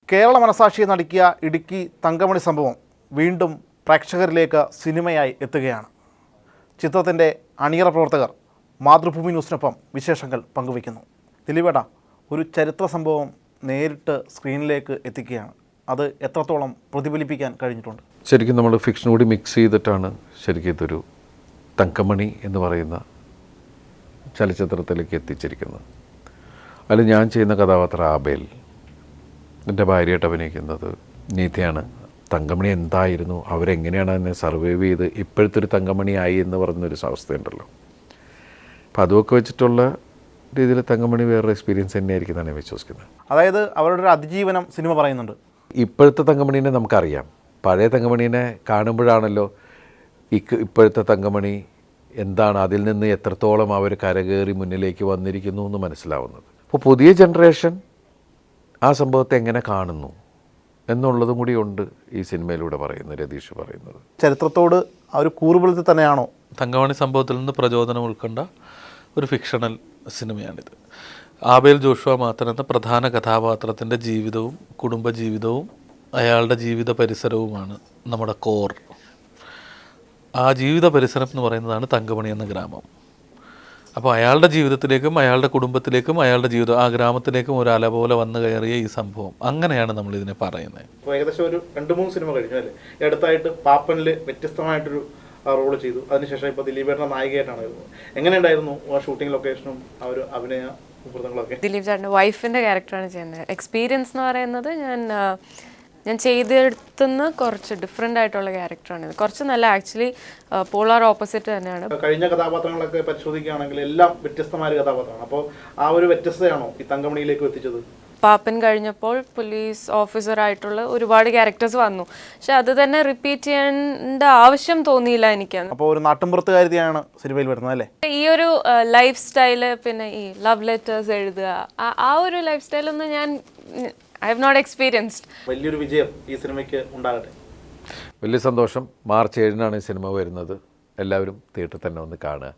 കേരള മനസാക്ഷിയെ നടുക്കിയ ഇടുക്കി തങ്കമണി സംഭവം വീണ്ടും പ്രേക്ഷകരിലേക്ക് സിനിമയായി എത്തുകയാണ്. ചിത്രത്തിൻ്റെ അണിയറ പ്രവർത്തകർ മാതൃഭൂമി ന്യൂസിനൊപ്പം വിശേഷങ്ങൾ പങ്കുവയ്ക്കുന്നു. ദിലീപേട്ട, ഒരു ചരിത്ര സംഭവം നേരിട്ട് സ്ക്രീനിലേക്ക് എത്തിക്കുകയാണ്. അത് എത്രത്തോളം പ്രതിഫലിപ്പിക്കാൻ കഴിഞ്ഞിട്ടുണ്ട്? ശരിക്കും നമ്മൾ ഫിക്ഷൻ കൂടി മിക്സ് ചെയ്തിട്ടാണ് ശരിക്കും ഇതൊരു തങ്കമണി എന്ന് പറയുന്ന ചലച്ചിത്രത്തിലേക്ക് എത്തിച്ചിരിക്കുന്നത്. അതിൽ ഞാൻ ചെയ്യുന്ന കഥാപാത്രം ആബേൽ, എൻ്റെ ഭാര്യയായിട്ട് അഭിനയിക്കുന്നത് നീതയാണ്. തങ്കമണി എന്തായിരുന്നു, അവരെങ്ങനെയാണ് അതിനെ സർവൈവ് ചെയ്ത് ഇപ്പോഴത്തെ ഒരു തങ്കമണിയായി എന്ന് പറഞ്ഞൊരു അവസ്ഥയുണ്ടല്ലോ. അപ്പം അതൊക്കെ വെച്ചിട്ടുള്ള രീതിയിൽ തങ്കമണി വേറൊരു എക്സ്പീരിയൻസ് തന്നെയായിരിക്കും എന്നാണ് ഞാൻ വിശ്വസിക്കുന്നത്. അതായത് അവരുടെ ഒരു അതിജീവനം സിനിമ പറയുന്നുണ്ട്. ഇപ്പോഴത്തെ തങ്കമണീനെ നമുക്കറിയാം, പഴയ തങ്കമണീനെ കാണുമ്പോഴാണല്ലോ ഇപ്പോഴത്തെ തങ്കമണി എന്താണ്, അതിൽ നിന്ന് എത്രത്തോളം അവർ കരകയറി മുന്നിലേക്ക് വന്നിരിക്കുന്നു എന്ന് മനസ്സിലാവുന്നത്. അപ്പോൾ പുതിയ ജനറേഷൻ ആ സംഭവത്തെ എങ്ങനെ കാണുന്നു എന്നുള്ളതും കൂടി ഉണ്ട് ഈ സിനിമയിലൂടെ പറയുന്നത്, രതീഷ് പറയുന്നത്. ചരിത്രത്തോട് ആ ഒരു കൂറുപുലത്തിൽ തന്നെയാണോ തങ്കമണി സംഭവത്തിൽ നിന്ന് പ്രചോദനം ഉൾക്കൊണ്ട ഒരു ഫിക്ഷണൽ സിനിമയാണിത്. ആബേൽ ജോഷുവ മാത്തൻ എന്ന പ്രധാന കഥാപാത്രത്തിൻ്റെ ജീവിതവും കുടുംബജീവിതവും അയാളുടെ ജീവിത പരിസരവുമാണ് നമ്മുടെ കോർ. ആ ജീവിത പരിസരം എന്ന് പറയുന്നതാണ് തങ്കമണി എന്ന ഗ്രാമം. അപ്പോൾ അയാളുടെ ജീവിതത്തിലേക്കും അയാളുടെ കുടുംബത്തിലേക്കും അയാളുടെ ജീവിതം ആ ഗ്രാമത്തിലേക്കും ഒരു അല പോലെ വന്നു കയറിയ ഈ സംഭവം, അങ്ങനെയാണ് നമ്മളിതിനെ പറയുന്നത്. ഇപ്പോൾ ഏകദേശം ഒരു 2-3 സിനിമ കഴിഞ്ഞു അല്ലേ? അടുത്തായിട്ട് പാപ്പനിൽ വ്യത്യസ്തമായിട്ടൊരു റോള് ചെയ്തു. അതിനുശേഷം ഇപ്പോൾ ദിലീപേട്ടൻ്റെ നായികയായിട്ടാണ് വരുന്നത്. എങ്ങനെയുണ്ടായിരുന്നു ആ ഷൂട്ടിംഗ് ലൊക്കേഷനും ആ ഒരു അഭിനയ മുഹൂർത്തങ്ങളൊക്കെ? ദിലീപ് ചേട്ടൻ്റെ വൈഫിൻ്റെ ക്യാരക്ടറാണ് ചെയ്യുന്നത്. എക്സ്പീരിയൻസ് എന്ന് പറയുന്നത് ഞാൻ ചെയ്തെടുത്തുനിന്ന് കുറച്ച് ഡിഫറെൻ്റ് ആയിട്ടുള്ള ക്യാരക്ടറാണ്. കുറച്ച് നല്ല ആക്ച്വലി പോളാർ ഓപ്പോസിറ്റ് തന്നെയാണ്. കഴിഞ്ഞ കഥാപാത്രങ്ങളൊക്കെ പരിശോധിക്കുകയാണെങ്കിൽ എല്ലാം വ്യത്യസ്തമായ കഥാപാത്രമാണ്. അപ്പോൾ ആ ഒരു വ്യത്യസ്തതയാണോ ഈ തങ്കമണിയിലേക്ക് എത്തിച്ചത്? പാപ്പൻ കഴിഞ്ഞപ്പോൾ പോലീസ് ഓഫീസറായിട്ടുള്ള ഒരുപാട് ക്യാരക്ടേഴ്സ് വന്നു, പക്ഷെ അത് തന്നെ റിപ്പീറ്റ് ചെയ്യേണ്ട ആവശ്യം തോന്നിയില്ല എനിക്ക്. അപ്പോൾ ഒരു നാട്ടിൻപുറത്തുകാരിയാണ് സിനിമയിൽ വരുന്നത് അല്ലേ? ഈ ഒരു ലൈഫ് സ്റ്റൈല്, പിന്നെ ഈ ലവ് ലെറ്റേഴ്സ് എഴുതുക, ആ ഒരു life സ്റ്റൈലൊന്നും I have not experienced. വലിയൊരു വിജയം ഈ സിനിമയ്ക്ക് ഉണ്ടാകട്ടെ. വലിയ സന്തോഷം. മാർച്ച് 7-നാണ് ഈ സിനിമ വരുന്നത്. എല്ലാവരും തിയേറ്ററിൽ തന്നെ ഒന്ന് കാണുക.